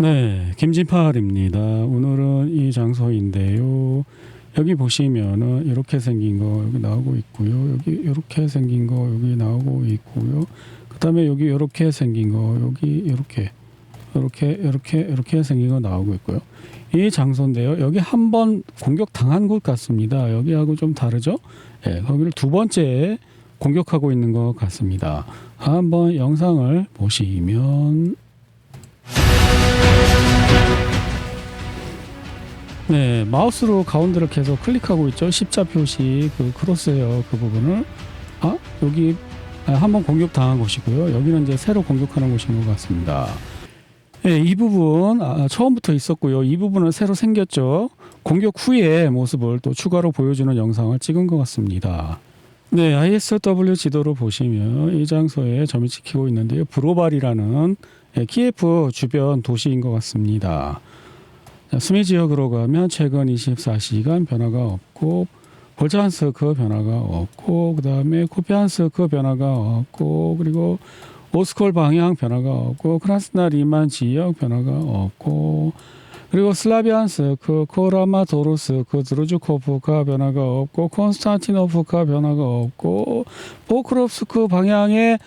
네, 김진팔입니다. 오늘은 이 장소인데요. 여기 보시면은 이렇게 생긴 거 여기 나오고 있고요. 여기 이렇게 생긴 거 여기 나오고 있고요. 그다음에 여기 이렇게 생긴 거 여기 이렇게 생긴 거 나오고 있고요. 이 장소인데요. 여기 한번 공격 당한 곳 같습니다. 여기하고 좀 다르죠? 예, 거기를 두 번째 공격하고 있는 것 같습니다. 한번 영상을 보시면 네, 마우스로 가운데를 계속 클릭하고 있죠. 십자 표시 그 크로스헤어 그 부분을 여기 한번 공격 당한 곳이고요. 여기는 이제 새로 공격하는 곳인 것 같습니다. 네, 이 부분 처음부터 있었고요. 이 부분은 새로 생겼죠. 공격 후의 모습을 또 추가로 보여주는 영상을 찍은 것 같습니다. 네, ISW 지도를 보시면 이 장소에 점이 찍히고 있는데요. 브로발이라는 키예프 주변 도시인 것 같습니다. 스미 지역으로 가면 최근 24시간 변화가 없고 볼찬스크 변화가 없고 그 다음에 쿠피안스크 변화가 없고 그리고 오스콜 방향 변화가 없고 크라스나 리만 지역 변화가 없고 그리고 슬라비안스크, 코라마도르스크, 드루즈코프카 변화가 없고 콘스탄티노프카 변화가 없고 포크롭스크 방향에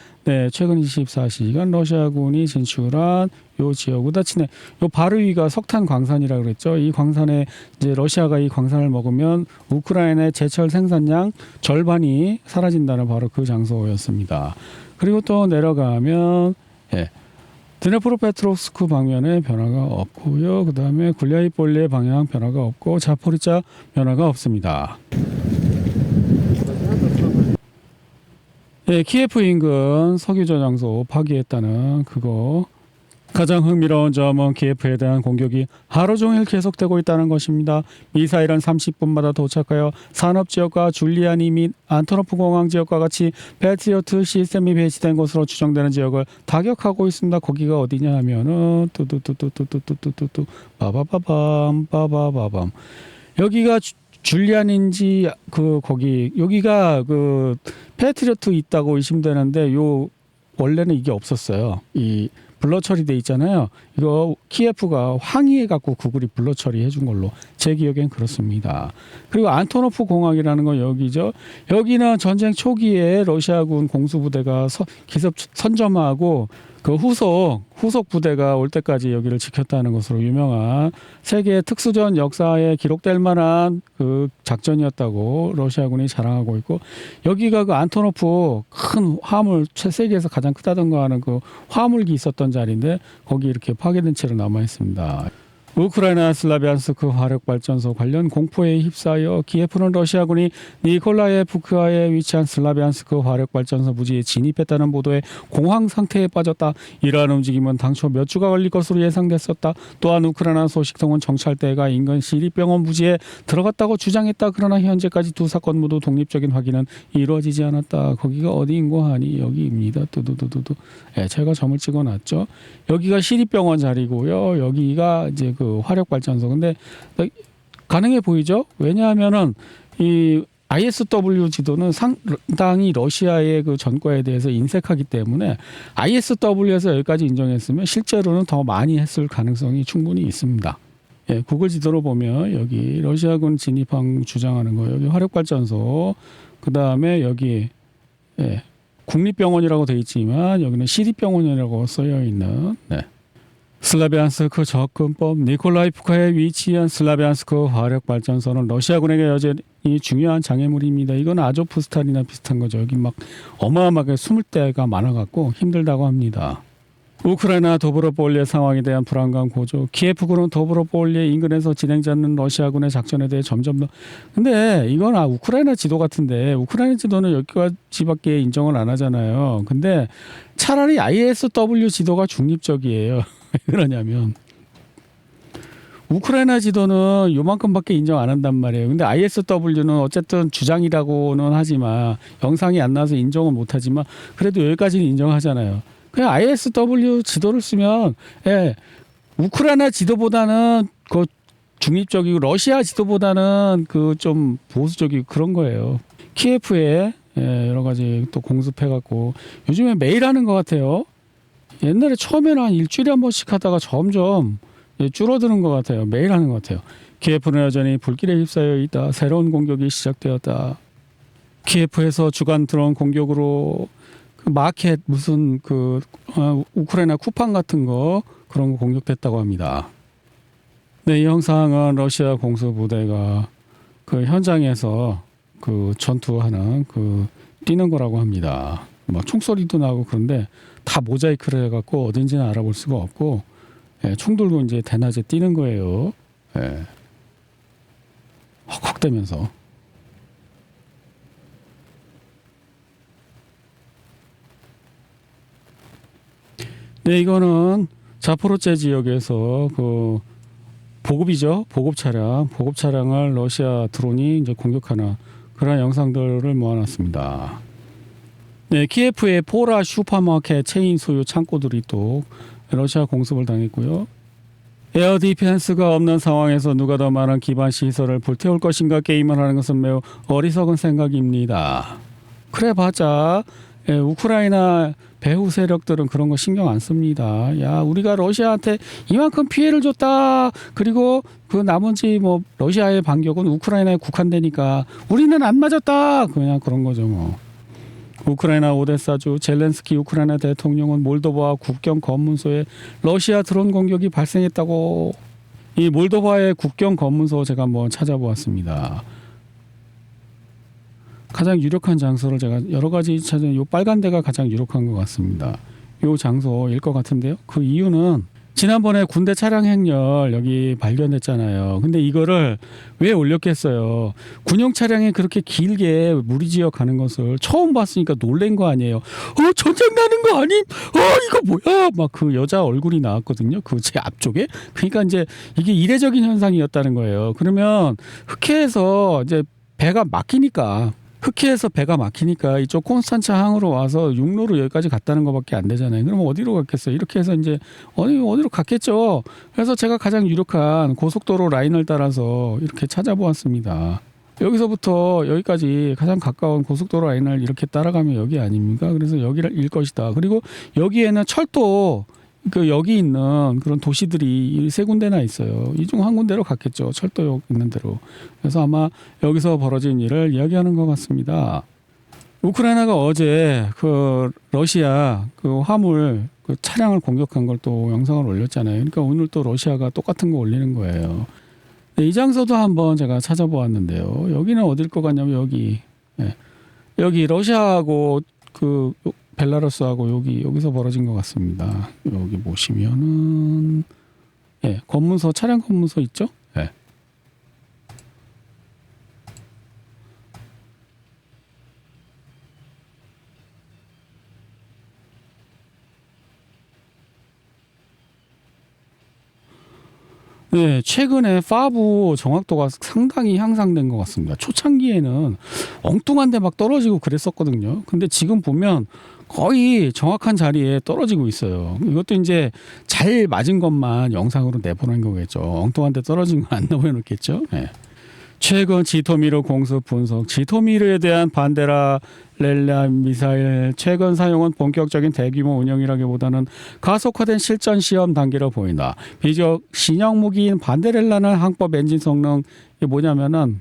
최근 24시간 러시아군이 진출한 요 지역 우다치네 요 바로 위가 석탄 광산이라 그랬죠. 이 광산에 이제 러시아가 이 광산을 먹으면 우크라이나의 제철 생산량 절반이 사라진다는 바로 그 장소였습니다. 그리고 또 내려가면 드네프로페트로스크 방면에 변화가 없고요. 그 다음에 굴리아이폴리의 방향 변화가 없고 자포리자 변화가 없습니다. 키예프 인근 석유 저장소 파기했다는 그거. 가장 흥미로운 점은 키예프에 대한 공격이 하루 종일 계속되고 있다는 것입니다. 미사일은 30분마다 도착하여 산업지역과 줄리아니 및 안토노프 공항 지역과 같이 패트리어트 시스템이 배치된 곳으로 추정되는 지역을 타격하고 있습니다. 거기가 어디냐 하면은 뚜뚜뚜뚜뚜뚜뚜뚜뚜 빠바바밤 여기가 줄리안인지 거기 여기가 그 패트리어트 있다고 의심되는데 요 원래는 이게 없었어요. 이 블러 처리돼 있잖아요. 이거 키예프가 항의해 갖고 구글이 블러 처리해 준 걸로 제 기억엔 그렇습니다. 그리고 안토노프 공항이라는 건 여기죠. 여기는 전쟁 초기에 러시아군 공수부대가 기습 선점하고 그 후속 부대가 올 때까지 여기를 지켰다는 것으로 유명한 세계 특수전 역사에 기록될 만한 그 작전이었다고 러시아군이 자랑하고 있고 여기가 그 안토노프 큰 화물 세계에서 가장 크다던가 하는 그 화물기 있었던 자리인데 거기 이렇게 파괴된 채로 남아 있습니다. 우크라이나 슬라비안스크 화력발전소 관련 공포에 휩싸여 키예프는 러시아군이 니콜라예프크에 위치한 슬라비안스크 화력발전소 부지에 진입했다는 보도에 공황 상태에 빠졌다. 이러한 움직임은 당초 몇 주가 걸릴 것으로 예상됐었다. 또한 우크라이나 소식통은 정찰대가 인근 시립병원 부지에 들어갔다고 주장했다. 그러나 현재까지 두 사건 모두 독립적인 확인은 이루어지지 않았다. 거기가 어디인고 하니 여기입니다. 두두두두두. 제가 점을 찍어놨죠. 여기가 시립병원 자리고요. 여기가 이제 그 화력발전소. 근데 가능해 보이죠? 왜냐하면은 이 ISW 지도는 상당히 러시아의 그 전과에 대해서 인색하기 때문에 ISW에서 여기까지 인정했으면 실제로는 더 많이 했을 가능성이 충분히 있습니다. 구글 지도로 보면 여기 러시아군 진입한 주장하는 거 여기 화력발전소 그 다음에 여기 국립병원이라고 되어 있지만 여기는 시립병원이라고 쓰여 있는 슬라비안스크 접근법 니콜라이프카에 위치한 슬라비안스크 화력발전소는 러시아군에게 여전히 중요한 장애물입니다. 이건 아조프스탈이나 비슷한 거죠. 여기 막 어마어마하게 숨을 데가 많아갖고 힘들다고 합니다. 우크라이나 도브로폴리의 상황에 대한 불안감 고조. 키예프군은 도브로폴리 인근에서 진행되지 않는 러시아군의 작전에 대해 점점 더. 근데 이건 우크라이나 지도 같은데 우크라이나 지도는 여기까지밖에 인정을 안 하잖아요. 근데 차라리 ISW 지도가 중립적이에요. 왜 그러냐면 우크라이나 지도는 요만큼밖에 인정 안 한단 말이에요. 근데 ISW는 어쨌든 주장이라고는 하지만 영상이 안 나와서 인정은 못 하지만 그래도 여기까지는 인정하잖아요. 그냥 ISW 지도를 쓰면 우크라이나 지도보다는 그 중립적이고 러시아 지도보다는 그 좀 보수적이고 그런 거예요. 키예프에 여러 가지 또 공습해갖고 요즘에 매일 하는 것 같아요. 옛날에 처음에는 한 일주일에 한 번씩 하다가 점점 줄어드는 것 같아요. 매일 하는 것 같아요. 키예프는 여전히 불길에 휩싸여 있다. 새로운 공격이 시작되었다. 키예프에서 주간 드론 공격으로 그 마켓 무슨 우크라이나 쿠팡 같은 거 그런 거 공격됐다고 합니다. 네, 이 영상은 러시아 공수부대가 그 현장에서 그 전투하는 뛰는 거라고 합니다. 막 총소리도 나고 그런데 다 모자이크를 해갖고 어딘지는 알아볼 수가 없고, 총 들고 이제 대낮에 뛰는 거예요. 헉헉대면서. 네, 이거는 자포로제 지역에서 보급이죠. 보급 차량을 러시아 드론이 이제 공격하는 그런 영상들을 모아놨습니다. 네, 키예프의 포라 슈퍼마켓 체인 소유 창고들이 또 러시아 공습을 당했고요. 에어 디펜스가 없는 상황에서 누가 더 많은 기반 시설을 불태울 것인가 게임을 하는 것은 매우 어리석은 생각입니다. 그래봤자 우크라이나 배후 세력들은 그런 거 신경 안 씁니다. 야, 우리가 러시아한테 이만큼 피해를 줬다. 그리고 그 나머지 뭐 러시아의 반격은 우크라이나에 국한되니까 우리는 안 맞았다. 그냥 그런 거죠 뭐. 우크라이나 오데사주 젤렌스키 우크라이나 대통령은 몰도바 국경 검문소에 러시아 드론 공격이 발생했다고. 이 몰도바의 국경 검문소 제가 한번 찾아보았습니다. 가장 유력한 장소를 제가 여러 가지 찾은 요 빨간 데가 가장 유력한 것 같습니다. 요 장소일 것 같은데요. 그 이유는 지난번에 군대 차량 행렬 여기 발견됐잖아요. 근데 이거를 왜 올렸겠어요? 군용 차량이 그렇게 길게 무리지어 가는 것을 처음 봤으니까 놀란 거 아니에요. 전쟁 나는 거 아님? 이거 뭐야? 막 그 여자 얼굴이 나왔거든요. 그 제 앞쪽에. 그러니까 이제 이게 이례적인 현상이었다는 거예요. 그러면 흑해에서 이제 배가 막히니까 이쪽 콘스탄차 항으로 와서 육로로 여기까지 갔다는 것밖에 안 되잖아요. 그럼 어디로 갔겠어요? 이렇게 해서 이제 어디로 갔겠죠. 그래서 제가 가장 유력한 고속도로 라인을 따라서 이렇게 찾아보았습니다. 여기서부터 여기까지 가장 가까운 고속도로 라인을 이렇게 따라가면 여기 아닙니까? 그래서 여기일 것이다. 그리고 여기에는 철도 여기 있는 그런 도시들이 세 군데나 있어요. 이 중 한 군데로 갔겠죠. 철도역 있는 데로. 그래서 아마 여기서 벌어진 일을 이야기하는 것 같습니다. 우크라이나가 어제 러시아 화물 차량을 공격한 걸 또 영상을 올렸잖아요. 그러니까 오늘 또 러시아가 똑같은 거 올리는 거예요. 네, 이 장소도 한번 제가 찾아보았는데요. 여기는 어딜 것 같냐면 여기 러시아하고 벨라루스하고 여기서 벌어진 것 같습니다. 여기 보시면은 검문소 차량 검문소 있죠? 네, 최근에 파브 정확도가 상당히 향상된 것 같습니다. 초창기에는 엉뚱한 데 막 떨어지고 그랬었거든요. 근데 지금 보면 거의 정확한 자리에 떨어지고 있어요. 이것도 이제 잘 맞은 것만 영상으로 내보낸 거겠죠. 엉뚱한 데 떨어진 거 안 내보내놓겠죠. 최근 지토미르 공습 분석. 지토미르에 대한 반데라 렐라 미사일 최근 사용은 본격적인 대규모 운영이라기보다는 가속화된 실전 시험 단계로 보인다. 비교적 신형 무기인 반데렐라는 항법 엔진 성능 이게 뭐냐면은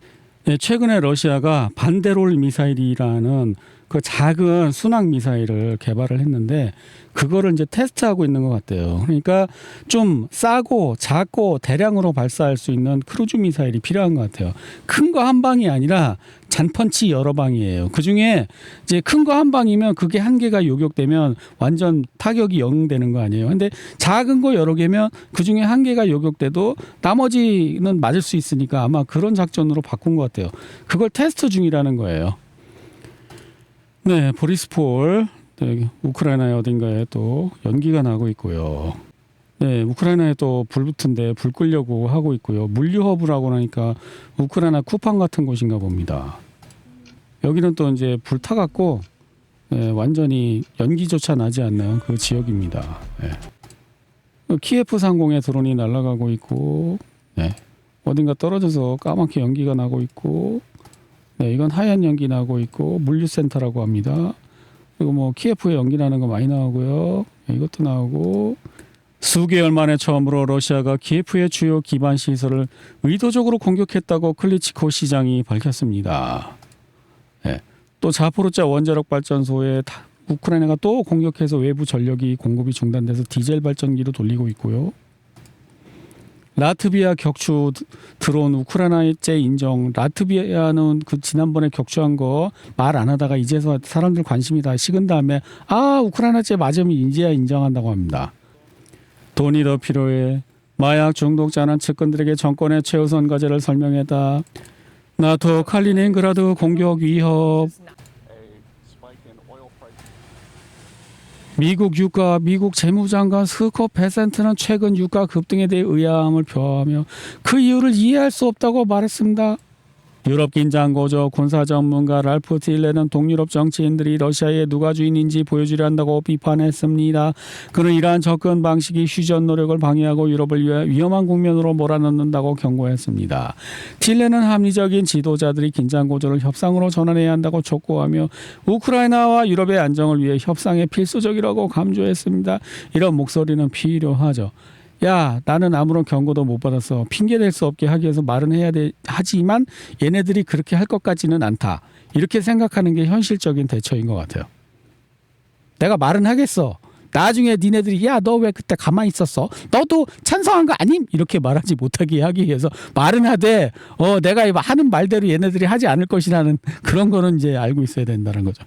최근에 러시아가 반데롤 미사일이라는 그 작은 순항 미사일을 개발을 했는데 그거를 이제 테스트하고 있는 것 같아요. 그러니까 좀 싸고 작고 대량으로 발사할 수 있는 크루즈 미사일이 필요한 것 같아요. 큰 거 한 방이 아니라 잔펀치 여러 방이에요. 그 중에 이제 큰 거 한 방이면 그게 한 개가 요격되면 완전 타격이 영되는 거 아니에요. 근데 작은 거 여러 개면 그 중에 한 개가 요격돼도 나머지는 맞을 수 있으니까 아마 그런 작전으로 바꾼 것 같아요. 그걸 테스트 중이라는 거예요. 네, 보리스폴 우크라이나의 어딘가에 또 연기가 나고 있고요. 네, 우크라이나에 또 불 붙은데 불 끄려고 하고 있고요. 물류 허브라고 하니까 우크라이나 쿠팡 같은 곳인가 봅니다. 여기는 또 이제 불 타갖고 완전히 연기조차 나지 않는 그 지역입니다. 키예프 상공에 드론이 날아가고 있고, 어딘가 떨어져서 까맣게 연기가 나고 있고, 이건 하얀 연기 나고 있고 물류센터라고 합니다. 그리고 뭐 키예프에 연기 나는 거 많이 나오고요. 이것도 나오고 수개월 만에 처음으로 러시아가 키예프의 주요 기반 시설을 의도적으로 공격했다고 클리치코 시장이 밝혔습니다. 네. 또 자포로자 원자력 발전소에 우크라이나가 또 공격해서 외부 전력이 공급이 중단돼서 디젤 발전기로 돌리고 있고요. 라트비아 격추 드론 우크라이나제 인정. 라트비아는 그 지난번에 격추한 거 말 안 하다가 이제서 사람들 관심이 다 식은 다음에 우크라이나제 맞으면 이제야 인정한다고 합니다. 돈이 더 필요해. 마약 중독자는 측근들에게 정권의 최우선 과제를 설명했다. 나토 칼리닝그라드 공격 위협. 미국 유가, 미국 재무장관 스콧 베센트는 최근 유가 급등에 대해 의아함을 표하며 그 이유를 이해할 수 없다고 말했습니다. 유럽 긴장 고조. 군사 전문가 랄프 틸레는 동유럽 정치인들이 러시아의 누가 주인인지 보여주려 한다고 비판했습니다. 그는 이러한 접근 방식이 휴전 노력을 방해하고 유럽을 위해 위험한 국면으로 몰아넣는다고 경고했습니다. 틸레는 합리적인 지도자들이 긴장 고조를 협상으로 전환해야 한다고 촉구하며 우크라이나와 유럽의 안정을 위해 협상이 필수적이라고 강조했습니다. 이런 목소리는 필요하죠. 야, 나는 아무런 경고도 못 받았어. 핑계댈 수 없게 하기 위해서 말은 해야 돼. 하지만 얘네들이 그렇게 할 것 같지는 않다. 이렇게 생각하는 게 현실적인 대처인 것 같아요. 내가 말은 하겠어. 나중에 니네들이 야, 너 왜 그때 가만히 있었어? 너도 찬성한 거 아님? 이렇게 말하지 못하게 하기 위해서 말은 하되 내가 하는 말대로 얘네들이 하지 않을 것이라는 그런 거는 이제 알고 있어야 된다는 거죠.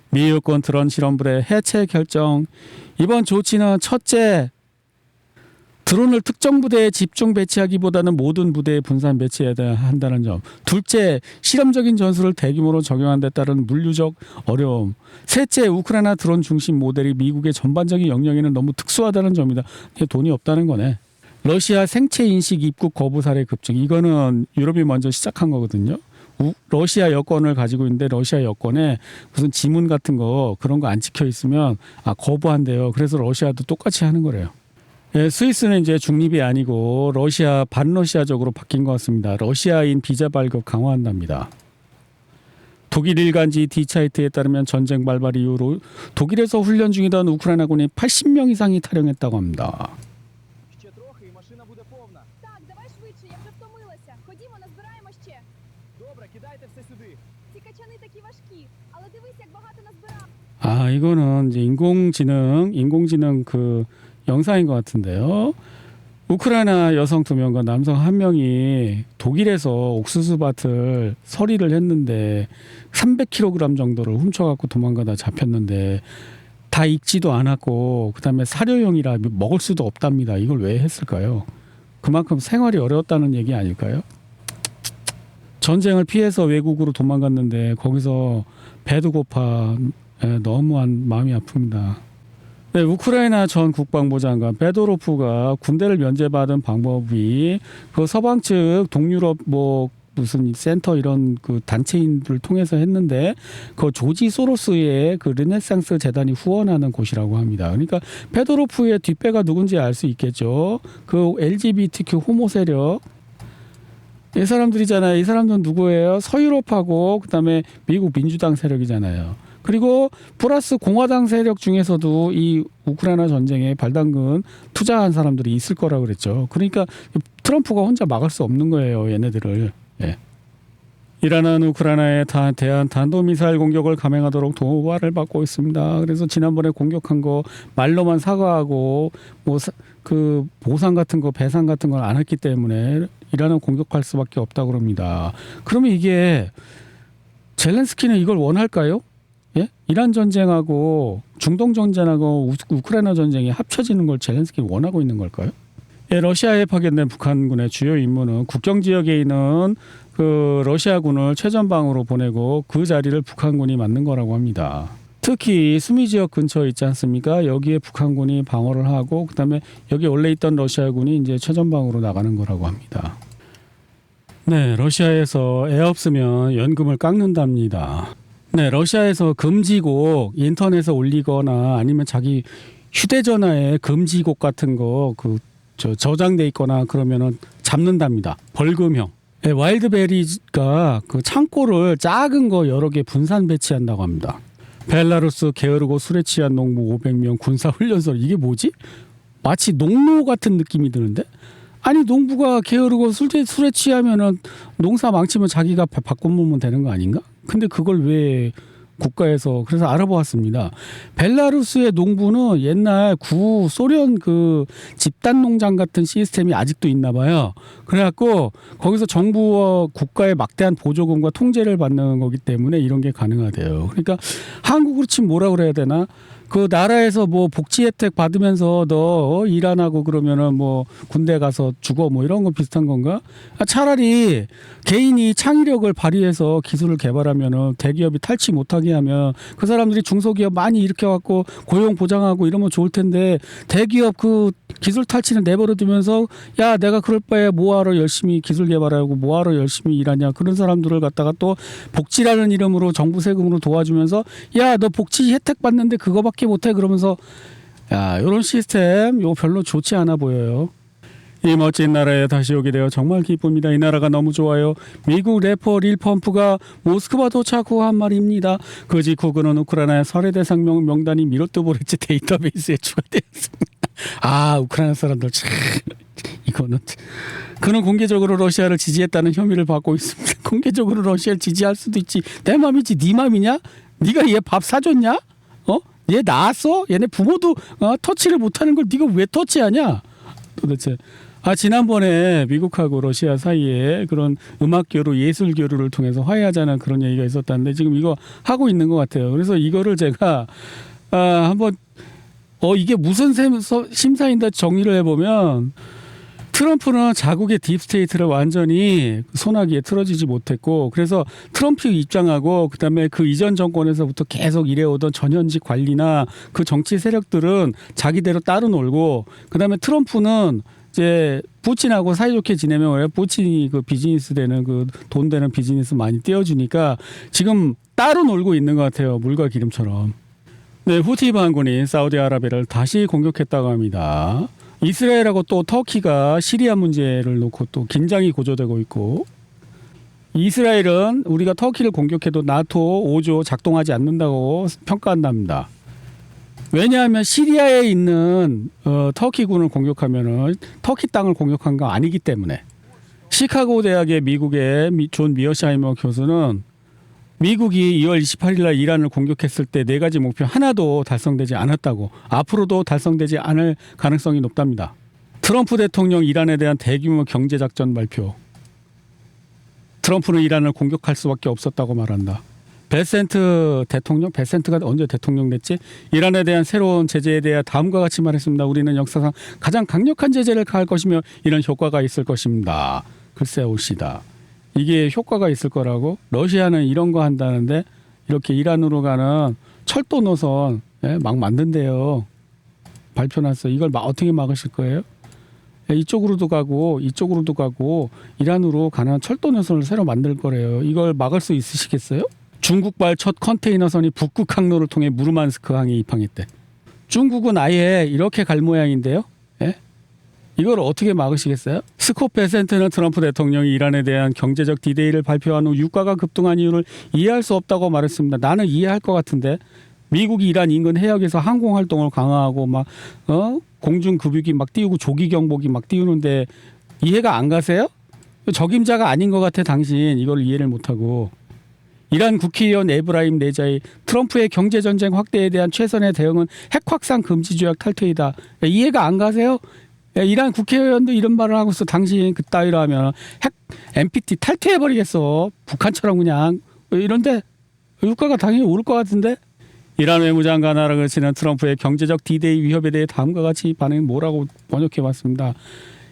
미국군 드론 실험부대 해체 결정. 이번 조치는 첫째, 드론을 특정 부대에 집중 배치하기보다는 모든 부대에 분산 배치해야 한다는 점. 둘째, 실험적인 전술을 대규모로 적용한 데 따른 물류적 어려움. 셋째, 우크라이나 드론 중심 모델이 미국의 전반적인 역량에는 너무 특수하다는 점이다. 이게 돈이 없다는 거네. 러시아 생체 인식 입국 거부 사례 급증. 이거는 유럽이 먼저 시작한 거거든요. 러시아 여권을 가지고 있는데 러시아 여권에 무슨 지문 같은 거 그런 거 안 찍혀 있으면 거부한대요. 그래서 러시아도 똑같이 하는 거래요. 예, 스위스는 이제 중립이 아니고 러시아 반러시아적으로 바뀐 것 같습니다. 러시아인 비자 발급 강화한답니다. 독일 일간지 디차이트에 따르면 전쟁 발발 이후로 독일에서 훈련 중이던 우크라이나군이 80명 이상이 탈영했다고 합니다. 이거는 이제 인공지능 그 영상인 것 같은데요. 우크라이나 여성 2명과 남성 1명이 독일에서 옥수수 밭을 서리를 했는데 300kg 정도를 훔쳐갖고 도망가다 잡혔는데 다 익지도 않았고 그다음에 사료용이라 먹을 수도 없답니다. 이걸 왜 했을까요? 그만큼 생활이 어려웠다는 얘기 아닐까요? 전쟁을 피해서 외국으로 도망갔는데 거기서 배도 고파 너무한 마음이 아픕니다. 네, 우크라이나 전 국방부 장관 베도로프가 군대를 면제받은 방법이 그 서방 측 동유럽 무슨 센터 이런 그 단체인들을 통해서 했는데 그 조지 소로스의 그 르네상스 재단이 후원하는 곳이라고 합니다. 그러니까 베도로프의 뒷배가 누군지 알 수 있겠죠. 그 LGBTQ 호모 세력 이 사람들이잖아요. 이 사람들은 누구예요? 서유럽하고 그다음에 미국 민주당 세력이잖아요. 그리고 플러스 공화당 세력 중에서도 이 우크라이나 전쟁에 발당근 투자한 사람들이 있을 거라고 그랬죠. 그러니까 트럼프가 혼자 막을 수 없는 거예요. 얘네들을. 예. 이란은 우크라이나에 대한 탄도미사일 공격을 감행하도록 도발을 받고 있습니다. 그래서 지난번에 공격한 거 말로만 사과하고 그 보상 같은 거 배상 같은 걸 안 했기 때문에 이란은 공격할 수밖에 없다고 합니다. 그러면 이게 젤렌스키는 이걸 원할까요? 예? 이란 전쟁하고 중동 전쟁하고 우크라이나 전쟁이 합쳐지는 걸 젤렌스키가 원하고 있는 걸까요? 예, 러시아에 파견된 북한군의 주요 임무는 국경 지역에 있는 그 러시아군을 최전방으로 보내고 그 자리를 북한군이 맡는 거라고 합니다. 특히 수미 지역 근처에 있지 않습니까? 여기에 북한군이 방어를 하고 그다음에 여기 원래 있던 러시아군이 이제 최전방으로 나가는 거라고 합니다. 네, 러시아에서 애 없으면 연금을 깎는답니다. 네, 러시아에서 금지곡 인터넷에 올리거나 아니면 자기 휴대전화에 금지곡 같은 거 저장돼 있거나 그러면은 잡는답니다. 벌금형. 네, 와일드베리가 그 창고를 작은 거 여러 개 분산 배치한다고 합니다. 벨라루스 게으르고 술에 취한 농부 500명 군사훈련소. 이게 뭐지? 마치 농노 같은 느낌이 드는데? 아니 농부가 게으르고 술에 취하면은 농사 망치면 자기가 바꿔먹으면 되는 거 아닌가? 근데 그걸 왜 국가에서 그래서 알아보았습니다. 벨라루스의 농부는 옛날 구소련 그 집단 농장 같은 시스템이 아직도 있나 봐요. 그래갖고 거기서 정부와 국가의 막대한 보조금과 통제를 받는 거기 때문에 이런 게 가능하대요. 그러니까 한국으로 치면 뭐라 그래야 되나? 그 나라에서 뭐 복지 혜택 받으면서 너 일 안 하고 그러면은 뭐 군대 가서 죽어 뭐 이런 거 비슷한 건가? 차라리 개인이 창의력을 발휘해서 기술을 개발하면은 대기업이 탈취 못하게 하면 그 사람들이 중소기업 많이 일으켜갖고 고용 보장하고 이러면 좋을 텐데 대기업 그 기술 탈취는 내버려 두면서 야 내가 그럴 바에 뭐하러 열심히 기술 개발하고 뭐하러 열심히 일하냐 그런 사람들을 갖다가 또 복지라는 이름으로 정부 세금으로 도와주면서 야 너 복지 혜택 받는데 그거밖에 못해 그러면서 야 이런 시스템 이거 별로 좋지 않아 보여요. 이 멋진 나라에 다시 오게 되어 정말 기쁩니다. 이 나라가 너무 좋아요. 미국 래퍼 릴 펌프가 모스크바 도착 후 한 말입니다. 그 직후 그는 우크라이나의 살해대상 명단이 미로토보레츠 데이터베이스에 추가되었습니다. 아 우크라이나 사람들 참 이거는 그는 공개적으로 러시아를 지지했다는 혐의를 받고 있습니다. 공개적으로 러시아를 지지할 수도 있지. 내 맘이지 네 맘이냐? 네가 얘 밥 사줬냐? 얘 낳았어? 얘네 부모도 터치를 못하는 걸 네가 왜 터치하냐? 도대체 지난번에 미국하고 러시아 사이에 그런 음악 교류, 예술 교류를 통해서 화해하자는 그런 얘기가 있었다는데 지금 이거 하고 있는 것 같아요. 그래서 이거를 제가 한번 이게 무슨 심사인데 정리를 해보면 트럼프는 자국의 딥스테이트를 완전히 소나기에 틀어지지 못했고 그래서 트럼프 입장하고 그다음에 그 이전 정권에서부터 계속 일해오던 전현직 관리나 그 정치 세력들은 자기대로 따로 놀고 그다음에 트럼프는 이제 푸틴하고 사이좋게 지내면 왜 푸틴이 그 비즈니스 되는 그 돈 되는 비즈니스 많이 띄워주니까 지금 따로 놀고 있는 것 같아요. 물과 기름처럼. 네, 후티 반군이 사우디아라비아를 다시 공격했다고 합니다. 이스라엘하고 또 터키가 시리아 문제를 놓고 또 긴장이 고조되고 있고 이스라엘은 우리가 터키를 공격해도 나토 5조 작동하지 않는다고 평가한답니다. 왜냐하면 시리아에 있는 터키군을 공격하면은 터키 땅을 공격한 거 아니기 때문에 시카고 대학의 미국의 존 미어샤이머 교수는 미국이 2월 28일 날 이란을 공격했을 때 4가지 목표 하나도 달성되지 않았다고 앞으로도 달성되지 않을 가능성이 높답니다. 트럼프 대통령 이란에 대한 대규모 경제작전 발표. 트럼프는 이란을 공격할 수밖에 없었다고 말한다. 베센트가 언제 대통령 됐지? 이란에 대한 새로운 제재에 대해 다음과 같이 말했습니다. 우리는 역사상 가장 강력한 제재를 가할 것이며 이런 효과가 있을 것입니다. 글쎄 옳시다. 이게 효과가 있을 거라고? 러시아는 이런 거 한다는데 이렇게 이란으로 가는 철도 노선 막 만든대요. 발표났어. 이걸 어떻게 막으실 거예요? 이쪽으로도 가고 이쪽으로도 가고 이란으로 가는 철도 노선을 새로 만들 거래요. 이걸 막을 수 있으시겠어요? 중국발 첫 컨테이너선이 북극 항로를 통해 무르만스크 항에 입항했대. 중국은 아예 이렇게 갈 모양인데요. 이걸 어떻게 막으시겠어요? 스콧 베센트는 트럼프 대통령이 이란에 대한 경제적 디데이를 발표한 후 유가가 급등한 이유를 이해할 수 없다고 말했습니다. 나는 이해할 것 같은데 미국이 이란 인근 해역에서 항공 활동을 강화하고 막 공중 급유기 막 띄우고 조기 경보기 막 띄우는데 이해가 안 가세요? 적임자가 아닌 것 같아 당신 이걸 이해를 못하고. 이란 국회의원 에브라임 레자이 트럼프의 경제전쟁 확대에 대한 최선의 대응은 핵 확산 금지 조약 탈퇴이다. 이해가 안 가세요? 이란 국회의원도 이런 말을 하고 있어. 당신 그따위로 하면 핵 NPT 탈퇴해버리겠어. 북한처럼 그냥. 이런데 유가가 당연히 오를 것 같은데. 이란 외무장관 나락을 치는 트럼프의 경제적 디데이 위협에 대해 다음과 같이 반응이 뭐라고 번역해봤습니다.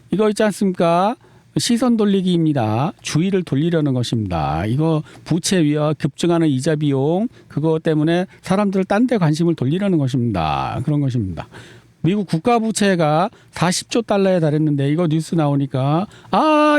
이거 있지 않습니까? 시선 돌리기입니다. 주의를 돌리려는 것입니다. 이거 부채 위와 급증하는 이자 비용 그거 때문에 사람들을 딴 데 관심을 돌리려는 것입니다. 그런 것입니다. 미국 국가 부채가 40조 달러에 달했는데 이거 뉴스 나오니까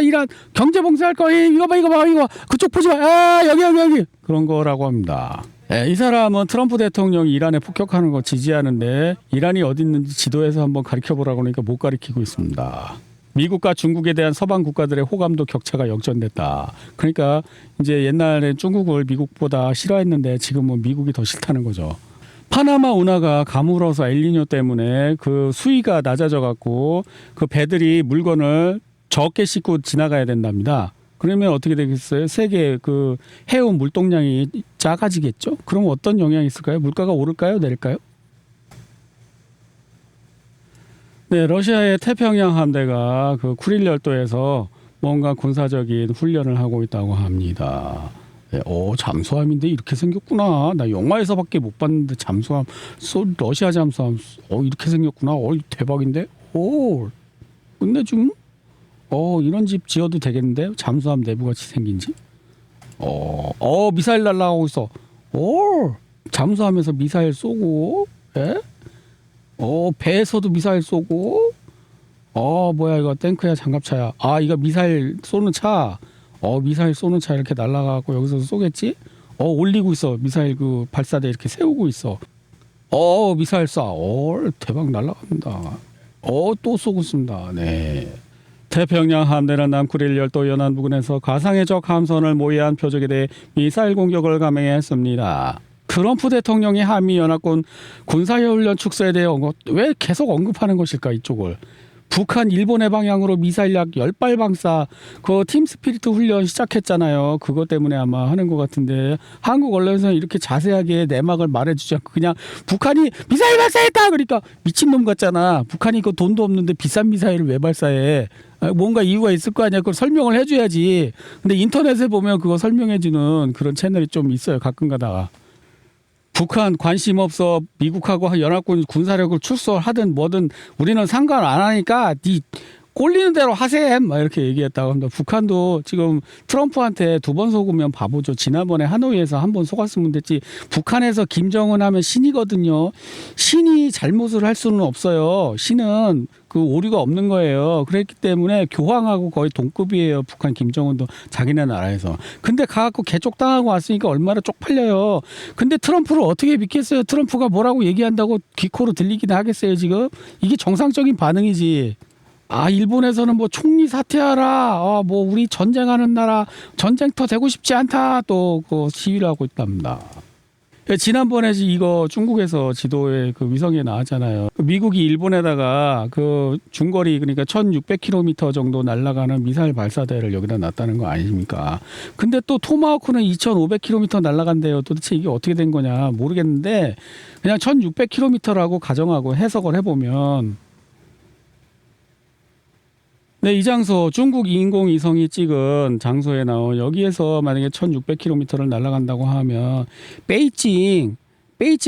이란 경제 봉쇄할 거 이거 봐 그쪽 보지 마 여기 그런 거라고 합니다. 이 사람은 트럼프 대통령이 이란에 폭격하는 거 지지하는데 이란이 어디 있는지 지도에서 한번 가르쳐 보라고 하니까 못 가르치고 있습니다. 미국과 중국에 대한 서방 국가들의 호감도 격차가 역전됐다. 그러니까 이제 옛날에 중국을 미국보다 싫어했는데 지금은 미국이 더 싫다는 거죠. 파나마 운하가 가물어서 엘니뇨 때문에 그 수위가 낮아져 갖고 그 배들이 물건을 적게 싣고 지나가야 된답니다. 그러면 어떻게 되겠어요? 세계 그 해운 물동량이 작아지겠죠? 그럼 어떤 영향이 있을까요? 물가가 오를까요? 내릴까요? 네, 러시아의 태평양 함대가 그 쿠릴 열도에서 뭔가 군사적인 훈련을 하고 있다고 합니다. 네, 잠수함인데 이렇게 생겼구나. 나 영화에서밖에 못 봤는데 잠수함, 러시아 잠수함, 이렇게 생겼구나. 대박인데. 끝내줌. 이런 집 지어도 되겠는데 잠수함 내부같이 생긴 집. 미사일 날라가고 있어. 잠수함에서 미사일 쏘고. 예? 배에서도 미사일 쏘고. 뭐야 이거 탱크야 장갑차야. 이거 미사일 쏘는 차. 미사일 쏘는 차 이렇게 날아가고 여기서 쏘겠지? 올리고 있어. 미사일 그 발사대 이렇게 세우고 있어. 미사일 쏴. 대박 날아갑니다. 또 쏘고 있습니다. 네. 태평양 함대는 남쿠릴 열도 연안 부근에서 가상의 적 함선을 모의한 표적에 대해 미사일 공격을 감행했습니다. 트럼프 대통령이 한미연합군 군사훈련 축소에 대해 왜 계속 언급하는 것일까 이쪽을. 북한 일본의 방향으로 미사일 약 10발 방사 그 팀 스피리트 훈련 시작했잖아요. 그것 때문에 아마 하는 것 같은데 한국 언론에서는 이렇게 자세하게 내막을 말해주지 않고 그냥 북한이 미사일 발사했다 그러니까 미친놈 같잖아. 북한이 그 돈도 없는데 비싼 미사일을 왜 발사해. 뭔가 이유가 있을 거 아니야. 그걸 설명을 해줘야지. 근데 인터넷에 보면 그거 설명해주는 그런 채널이 좀 있어요. 가끔 가다가. 북한 관심 없어. 미국하고 연합군 군사력을 축소하든 뭐든 우리는 상관 안 하니까 네 꼴리는 대로 하셈 막 이렇게 얘기했다고 합니다. 북한도 지금 트럼프한테 2번 속으면 바보죠. 지난번에 하노이에서 1번 속았으면 됐지. 북한에서 김정은 하면 신이거든요. 신이 잘못을 할 수는 없어요. 신은 그 오류가 없는 거예요. 그랬기 때문에 교황하고 거의 동급이에요. 북한 김정은도 자기네 나라에서. 근데 가갖고 개쪽당하고 왔으니까 얼마나 쪽팔려요. 근데 트럼프를 어떻게 믿겠어요. 트럼프가 뭐라고 얘기한다고 귀코로 들리긴 하겠어요. 지금 이게 정상적인 반응이지. 일본에서는 뭐 총리 사퇴하라. 뭐 우리 전쟁하는 나라 전쟁터 되고 싶지 않다. 또 그 시위를 하고 있답니다. 지난번에 이거 중국에서 지도에 그 위성에 나왔잖아요. 미국이 일본에다가 그 중거리 그러니까 1600km 정도 날아가는 미사일 발사대를 여기다 놨다는 거 아닙니까? 근데 또 토마호크는 2500km 날아간대요. 도대체 이게 어떻게 된 거냐 모르겠는데 그냥 1600km라고 가정하고 해석을 해보면 네, 이 장소 중국 인공위성이 찍은 장소에 나온 여기에서 만약에 1600km를 날아간다고 하면 베이징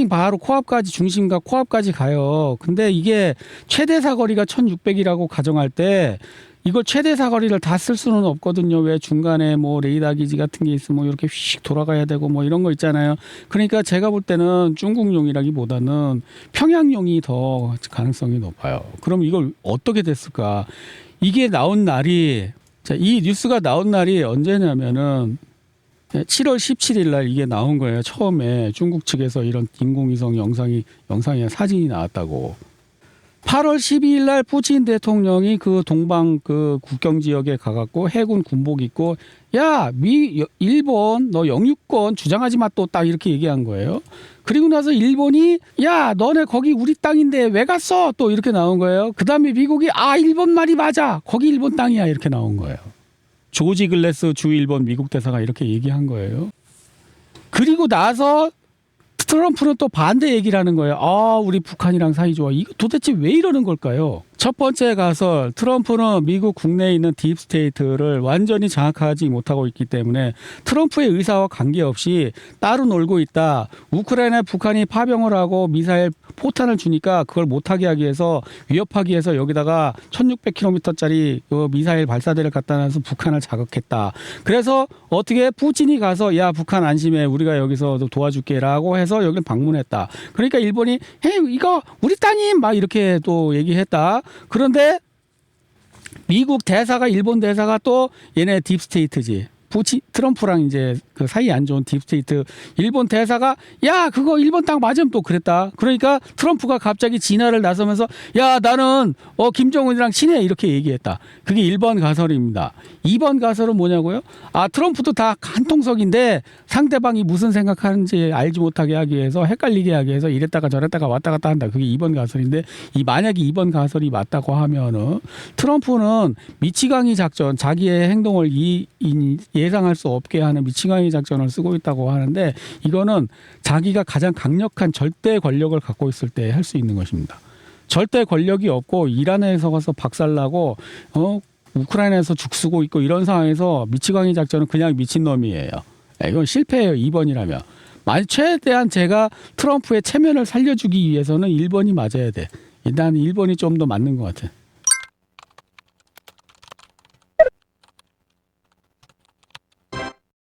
바로 코앞까지 중심과 코앞까지 가요. 근데 이게 최대 사거리가 1600이라고 가정할 때 이걸 최대 사거리를 다 쓸 수는 없거든요. 왜 중간에 뭐 레이더 기지 같은 게 있으면 이렇게 휙 돌아가야 되고 뭐 이런 거 있잖아요. 그러니까 제가 볼 때는 중국용이라기보다는 평양용이 더 가능성이 높아요. 그럼 이걸 어떻게 됐을까? 이게 나온 날이 이 뉴스가 나온 날이 언제냐면은 7월 17일 날 이게 나온 거예요. 처음에 중국 측에서 이런 인공위성 영상이 사진이 나왔다고. 8월 12일 날 푸틴 대통령이 그 동방 그 국경 지역에 가갖고 해군 군복 입고 야, 일본 너 영유권 주장하지 마 또 딱 이렇게 얘기한 거예요. 그리고 나서 일본이 야, 너네 거기 우리 땅인데 왜 갔어? 또 이렇게 나온 거예요. 그다음에 미국이 일본 말이 맞아. 거기 일본 땅이야. 이렇게 나온 거예요. 조지 글래스 주 일본 미국 대사가 이렇게 얘기한 거예요. 그리고 나서 트럼프는 또 반대 얘기를 하는 거예요. 우리 북한이랑 사이 좋아. 이거 도대체 왜 이러는 걸까요? 첫 번째 가설, 트럼프는 미국 국내에 있는 딥스테이트를 완전히 장악하지 못하고 있기 때문에 트럼프의 의사와 관계없이 따로 놀고 있다. 우크라이나에 북한이 파병을 하고 미사일 포탄을 주니까 그걸 못하게 하기 위해서 위협하기 위해서 여기다가 1600km짜리 미사일 발사대를 갖다 놔서 북한을 자극했다. 그래서 어떻게 푸틴이 가서 야 북한 안심해 우리가 여기서 도와줄게 라고 해서 여기를 방문했다. 그러니까 일본이 헤이 이거 우리 땅임 막 이렇게 또 얘기했다. 그런데 미국 대사가 일본 대사가 또 얘네 딥스테이트지. 트럼프랑 이제 그 사이 안 좋은 딥스테이트 일본 대사가 야 그거 일본 땅 맞으면 또 그랬다. 그러니까 트럼프가 갑자기 진화를 나서면서 야 나는 김정은이랑 친해 이렇게 얘기했다. 그게 1번 가설입니다. 2번 가설은 뭐냐고요? 아 트럼프도 다 한통속인데 상대방이 무슨 생각하는지 알지 못하게 하기 위해서 헷갈리게 하기 위해서 이랬다가 저랬다가 왔다 갔다 한다. 그게 2번 가설인데 만약에 2번 가설이 맞다고 하면은 트럼프는 미치광이 작전 자기의 행동을 예상할 수 없게 하는 미치광이 작전을 쓰고 있다고 하는데 이거는 자기가 가장 강력한 절대 권력을 갖고 있을 때 할 수 있는 것입니다. 절대 권력이 없고 이란에서 가서 박살나고 우크라이나에서 죽쓰고 있고 이런 상황에서 미치광이 작전은 그냥 미친놈이에요. 이건 실패예요. 2번이라면. 최대한 제가 트럼프의 체면을 살려주기 위해서는 1번이 맞아야 돼. 일단 1번이 좀 더 맞는 것 같아.